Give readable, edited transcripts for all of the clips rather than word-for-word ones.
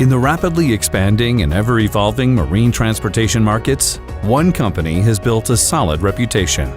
In the rapidly expanding and ever-evolving marine transportation markets, one company has built a solid reputation.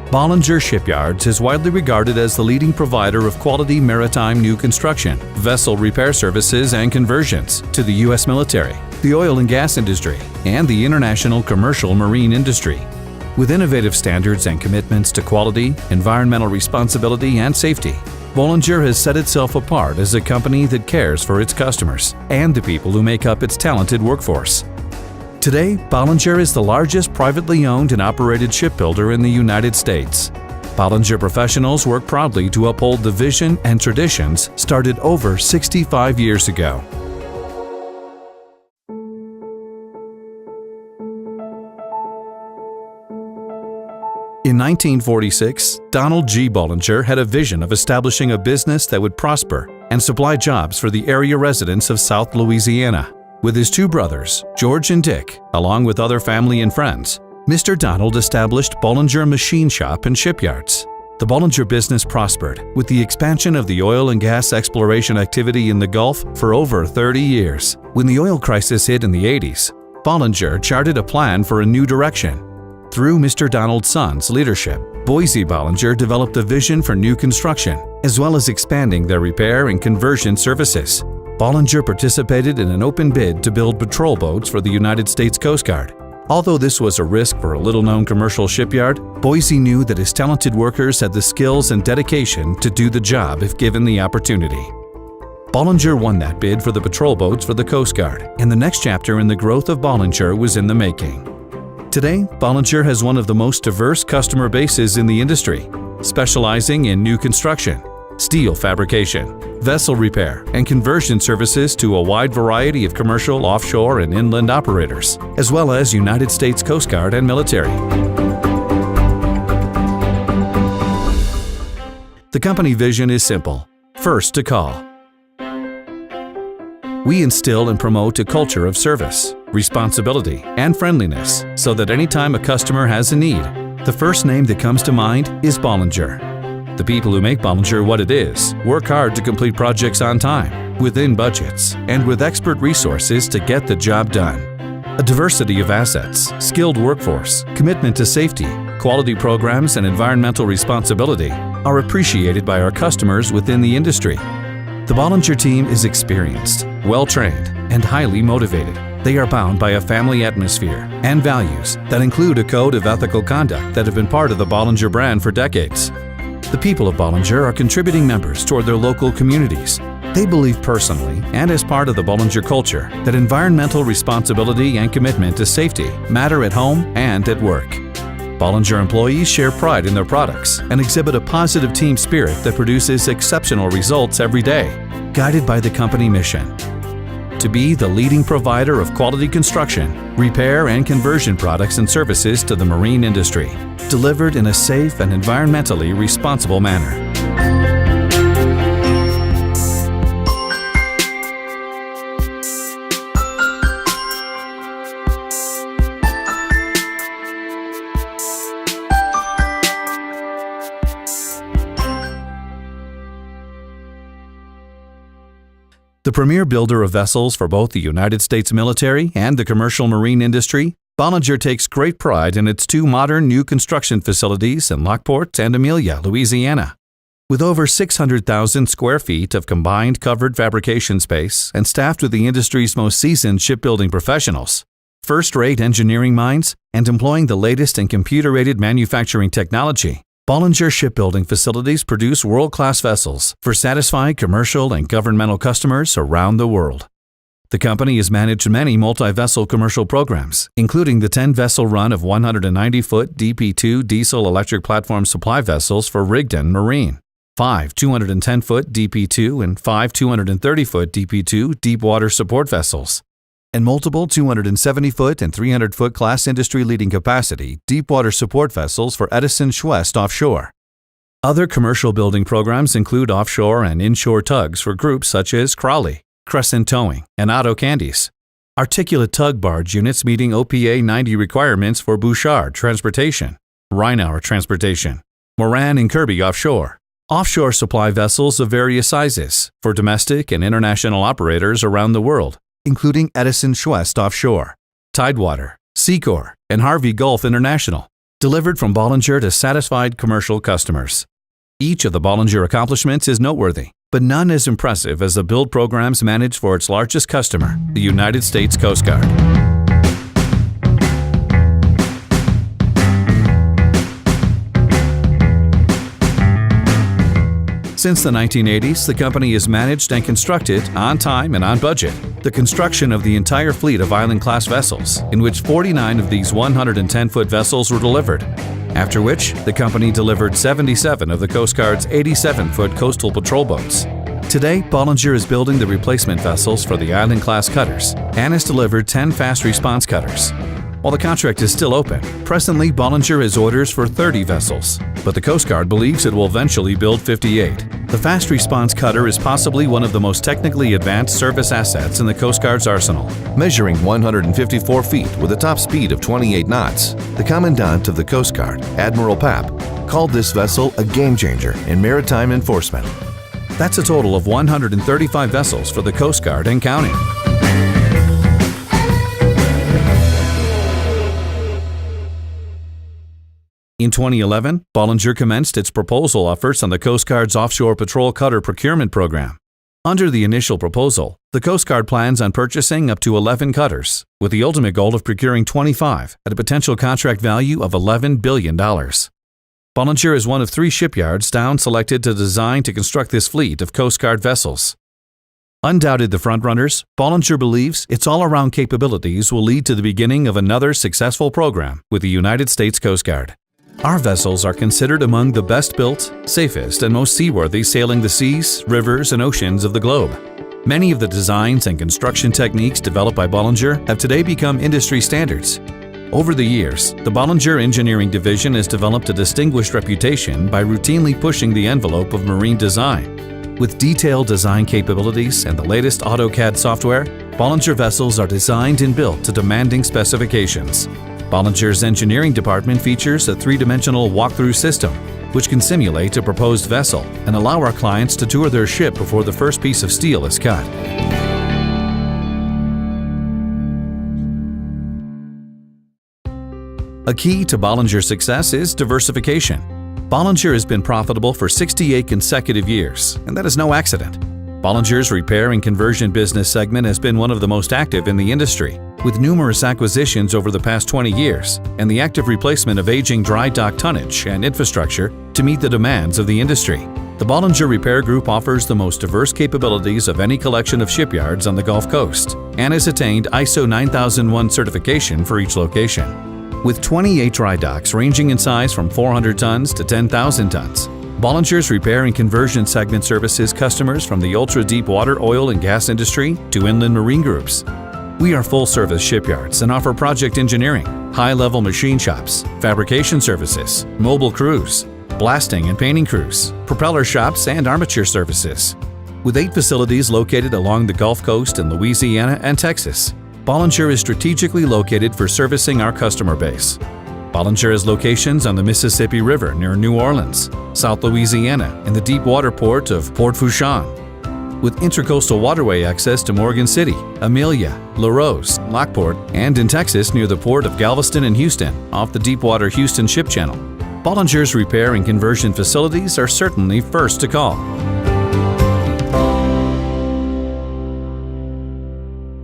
Bollinger+Shipyards is widely regarded as the leading provider of quality maritime new construction, vessel repair services and conversions to the U.S. military, the oil and gas industry, and the international commercial marine industry. With innovative standards and commitments to quality, environmental responsibility, and safety, Bollinger has set itself apart as a company that cares for its customers and the people who make up its talented workforce. Today, Bollinger is the largest privately owned and operated shipbuilder in the United States. Bollinger professionals work proudly to uphold the vision and traditions started over 65 years ago. In 1946, Donald G. Bollinger had a vision of establishing a business that would prosper and supply jobs for the area residents of South Louisiana. With his two brothers, George and Dick, along with other family and friends, Mr. Donald established Bollinger Machine Shop and Shipyards. The Bollinger business prospered with the expansion of the oil and gas exploration activity in the Gulf for over 30 years. When the oil crisis hit in the 80s, Bollinger charted a plan for a new direction. Through Mr. Donald's son's leadership, Boise Bollinger developed a vision for new construction, as well as expanding their repair and conversion services. Bollinger participated in an open bid to build patrol boats for the United States Coast Guard. Although this was a risk for a little-known commercial shipyard, Boise knew that his talented workers had the skills and dedication to do the job if given the opportunity. Bollinger won that bid for the patrol boats for the Coast Guard, and the next chapter in the growth of Bollinger was in the making. Today, Bollinger has one of the most diverse customer bases in the industry, specializing in new construction, steel fabrication, vessel repair, and conversion services to a wide variety of commercial, offshore, and inland operators, as well as United States Coast Guard and military. The company vision is simple: first to call. We instill and promote a culture of service, responsibility, and friendliness so that anytime a customer has a need, the first name that comes to mind is Bollinger. The people who make Bollinger what it is work hard to complete projects on time, within budgets, and with expert resources to get the job done. A diversity of assets, skilled workforce, commitment to safety, quality programs, and environmental responsibility are appreciated by our customers within the industry. The Bollinger team is experienced, well-trained, and highly motivated. They are bound by a family atmosphere and values that include a code of ethical conduct that have been part of the Bollinger brand for decades. The people of Bollinger are contributing members toward their local communities. They believe personally and as part of the Bollinger culture that environmental responsibility and commitment to safety matter at home and at work. Bollinger employees share pride in their products and exhibit a positive team spirit that produces exceptional results every day, guided by the company mission: to be the leading provider of quality construction, repair, and conversion products and services to the marine industry, delivered in a safe and environmentally responsible manner. The premier builder of vessels for both the United States military and the commercial marine industry, Bollinger takes great pride in its two modern new construction facilities in Lockport and Amelia, Louisiana. With over 600,000 square feet of combined covered fabrication space and staffed with the industry's most seasoned shipbuilding professionals, first-rate engineering minds, and employing the latest in computer-aided manufacturing technology, Bollinger shipbuilding facilities produce world-class vessels for satisfying commercial and governmental customers around the world. The company has managed many multi-vessel commercial programs, including the 10-vessel run of 190-foot DP2 diesel-electric platform supply vessels for Rigdon Marine, 5 210-foot DP2 and 5 230-foot DP2 deep-water support vessels, and multiple 270-foot and 300-foot class industry-leading capacity deep-water support vessels for Edison Schwest offshore. Other commercial building programs include offshore and inshore tugs for groups such as Crowley, Crescent Towing, and Otto Candies, articulate tug barge units meeting OPA 90 requirements for Bouchard Transportation, Rheinauer Transportation, Moran and Kirby Offshore, offshore supply vessels of various sizes for domestic and international operators around the world, including Edison Schwest Offshore, Tidewater, Secor, and Harvey Gulf International, delivered from Bollinger to satisfied commercial customers. Each of the Bollinger accomplishments is noteworthy, but none as impressive as the build programs managed for its largest customer, the United States Coast Guard. Since the 1980s, the company has managed and constructed, on time and on budget, the construction of the entire fleet of Island-class vessels, in which 49 of these 110-foot vessels were delivered, after which the company delivered 77 of the Coast Guard's 87-foot coastal patrol boats. Today, Bollinger is building the replacement vessels for the Island-class cutters and has delivered 10 fast response cutters. While the contract is still open, presently Bollinger has orders for 30 vessels, but the Coast Guard believes it will eventually build 58. The fast response cutter is possibly one of the most technically advanced surface assets in the Coast Guard's arsenal. Measuring 154 feet with a top speed of 28 knots, the Commandant of the Coast Guard, Admiral Papp, called this vessel a game-changer in maritime enforcement. That's a total of 135 vessels for the Coast Guard and counting. In 2011, Bollinger commenced its proposal efforts on the Coast Guard's offshore patrol cutter procurement program. Under the initial proposal, the Coast Guard plans on purchasing up to 11 cutters, with the ultimate goal of procuring 25 at a potential contract value of $11 billion. Bollinger is one of 3 shipyards down-selected to design to construct this fleet of Coast Guard vessels. Undoubted the frontrunners, Bollinger believes its all-around capabilities will lead to the beginning of another successful program with the United States Coast Guard. Our vessels are considered among the best-built, safest, and most seaworthy sailing the seas, rivers, and oceans of the globe. Many of the designs and construction techniques developed by Bollinger have today become industry standards. Over the years, the Bollinger Engineering Division has developed a distinguished reputation by routinely pushing the envelope of marine design. With detailed design capabilities and the latest AutoCAD software, Bollinger vessels are designed and built to demanding specifications. Bollinger's engineering department features a 3-dimensional walkthrough system, which can simulate a proposed vessel and allow our clients to tour their ship before the first piece of steel is cut. A key to Bollinger's success is diversification. Bollinger has been profitable for 68 consecutive years, and that is no accident. Bollinger's repair and conversion business segment has been one of the most active in the industry, with numerous acquisitions over the past 20 years and the active replacement of aging dry dock tonnage and infrastructure to meet the demands of the industry. The Bollinger Repair Group offers the most diverse capabilities of any collection of shipyards on the Gulf Coast and has attained ISO 9001 certification for each location. With 28 dry docks ranging in size from 400 tons to 10,000 tons, Bollinger's repair and conversion segment services customers from the ultra-deep water oil and gas industry to inland marine groups. We are full-service shipyards and offer project engineering, high-level machine shops, fabrication services, mobile crews, blasting and painting crews, propeller shops, and armature services. With 8 facilities located along the Gulf Coast in Louisiana and Texas, Bollinger is strategically located for servicing our customer base. Bollinger has locations on the Mississippi River near New Orleans, South Louisiana, and the deep water port of Port Fourchon. With intercoastal waterway access to Morgan City, Amelia, LaRose, Lockport, and in Texas near the port of Galveston and Houston off the deepwater Houston Ship Channel, Bollinger's repair and conversion facilities are certainly first to call.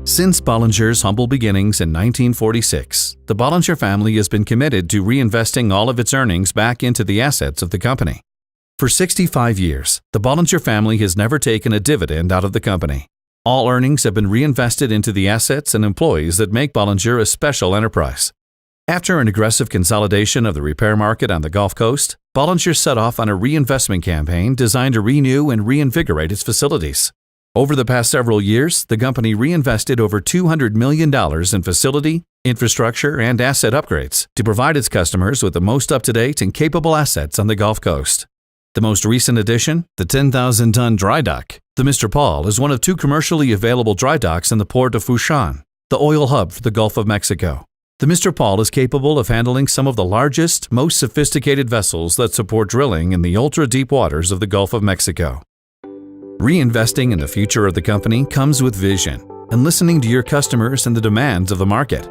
Since Bollinger's humble beginnings in 1946, the Bollinger family has been committed to reinvesting all of its earnings back into the assets of the company. For 65 years, the Bollinger family has never taken a dividend out of the company. All earnings have been reinvested into the assets and employees that make Bollinger a special enterprise. After an aggressive consolidation of the repair market on the Gulf Coast, Bollinger set off on a reinvestment campaign designed to renew and reinvigorate its facilities. Over the past several years, the company reinvested over $200 million in facility, infrastructure, and asset upgrades to provide its customers with the most up-to-date and capable assets on the Gulf Coast. The most recent addition, the 10,000-ton dry dock, the Mr. Paul, is one of 2 commercially available dry docks in the port of Fourchon, the oil hub for the Gulf of Mexico. The Mr. Paul is capable of handling some of the largest, most sophisticated vessels that support drilling in the ultra-deep waters of the Gulf of Mexico. Reinvesting in the future of the company comes with vision and listening to your customers and the demands of the market.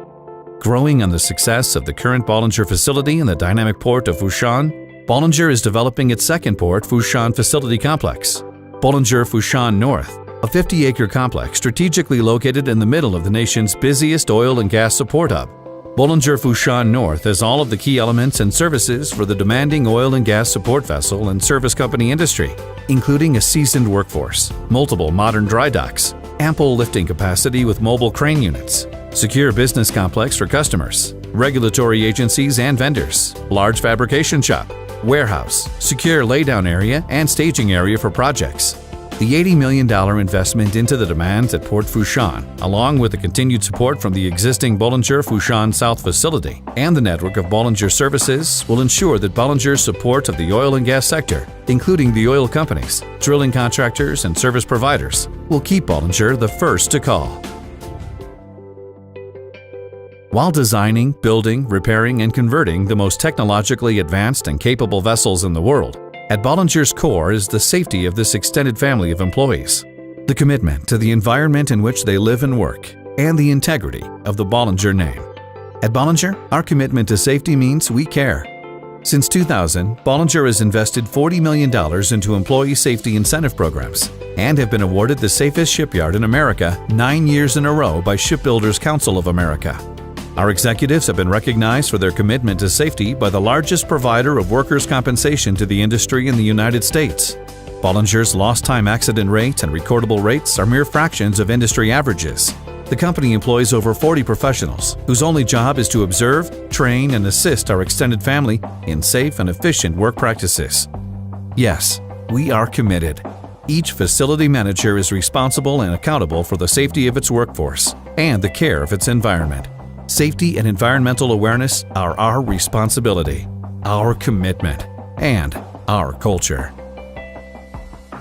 Growing on the success of the current Bollinger facility in the dynamic port of Foshan, Bollinger is developing its second port, Foshan Facility Complex. Bollinger+Shipyards+2014 North, a 50-acre complex strategically located in the middle of the nation's busiest oil and gas support hub. Bollinger+Shipyards+2014 North has all of the key elements and services for the demanding oil and gas support vessel and service company industry, including a seasoned workforce, multiple modern dry docks, ample lifting capacity with mobile crane units, secure business complex for customers, regulatory agencies and vendors, large fabrication shop, warehouse, secure laydown area and staging area for projects. The $80 million investment into the demands at Port Foshan, along with the continued support from the existing Bollinger+Shipyards+2014 South facility and the network of Bollinger services, will ensure that Bollinger's support of the oil and gas sector, including the oil companies, drilling contractors, and service providers, will keep Bollinger the first to call. While designing, building, repairing, and converting the most technologically advanced and capable vessels in the world, at Bollinger's core is the safety of this extended family of employees, the commitment to the environment in which they live and work, and the integrity of the Bollinger name. At Bollinger, our commitment to safety means we care. Since 2000, Bollinger has invested $40 million into employee safety incentive programs and have been awarded the safest shipyard in America 9 years in a row by Shipbuilders Council of America. Our executives have been recognized for their commitment to safety by the largest provider of workers' compensation to the industry in the United States. Bollinger's lost time accident rate and recordable rates are mere fractions of industry averages. The company employs over 40 professionals whose only job is to observe, train, and assist our extended family in safe and efficient work practices. Yes, we are committed. Each facility manager is responsible and accountable for the safety of its workforce and the care of its environment. Safety and environmental awareness are our responsibility, our commitment, and our culture.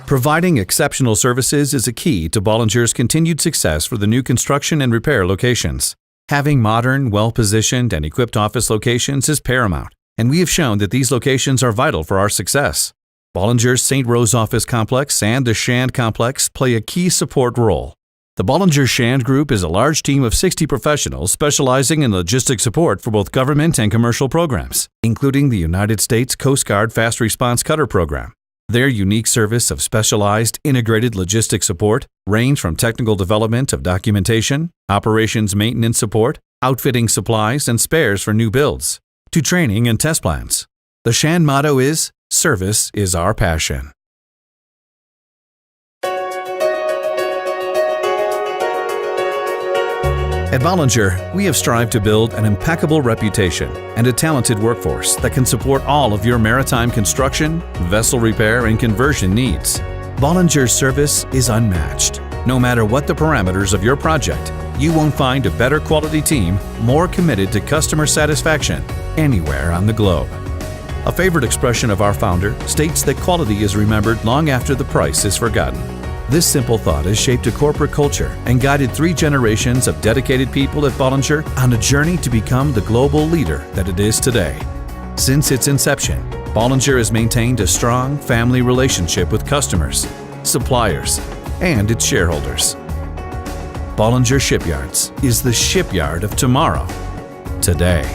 Providing exceptional services is a key to Bollinger's continued success for the new construction and repair locations. Having modern, well-positioned, and equipped office locations is paramount, and we have shown that these locations are vital for our success. Bollinger's St. Rose office complex and the Shand complex play a key support role. The Bollinger Shand Group is a large team of 60 professionals specializing in logistics support for both government and commercial programs, including the United States Coast Guard Fast Response Cutter Program. Their unique service of specialized, integrated logistics support range from technical development of documentation, operations maintenance support, outfitting supplies and spares for new builds, to training and test plans. The Shand motto is, "Service is our passion." At Bollinger, we have strived to build an impeccable reputation and a talented workforce that can support all of your maritime construction, vessel repair, and conversion needs. Bollinger's service is unmatched. No matter what the parameters of your project, you won't find a better quality team more committed to customer satisfaction anywhere on the globe. A favorite expression of our founder states that quality is remembered long after the price is forgotten. This simple thought has shaped a corporate culture and guided 3 generations of dedicated people at Bollinger on a journey to become the global leader that it is today. Since its inception, Bollinger has maintained a strong family relationship with customers, suppliers, and its shareholders. Bollinger Shipyards is the shipyard of tomorrow, today.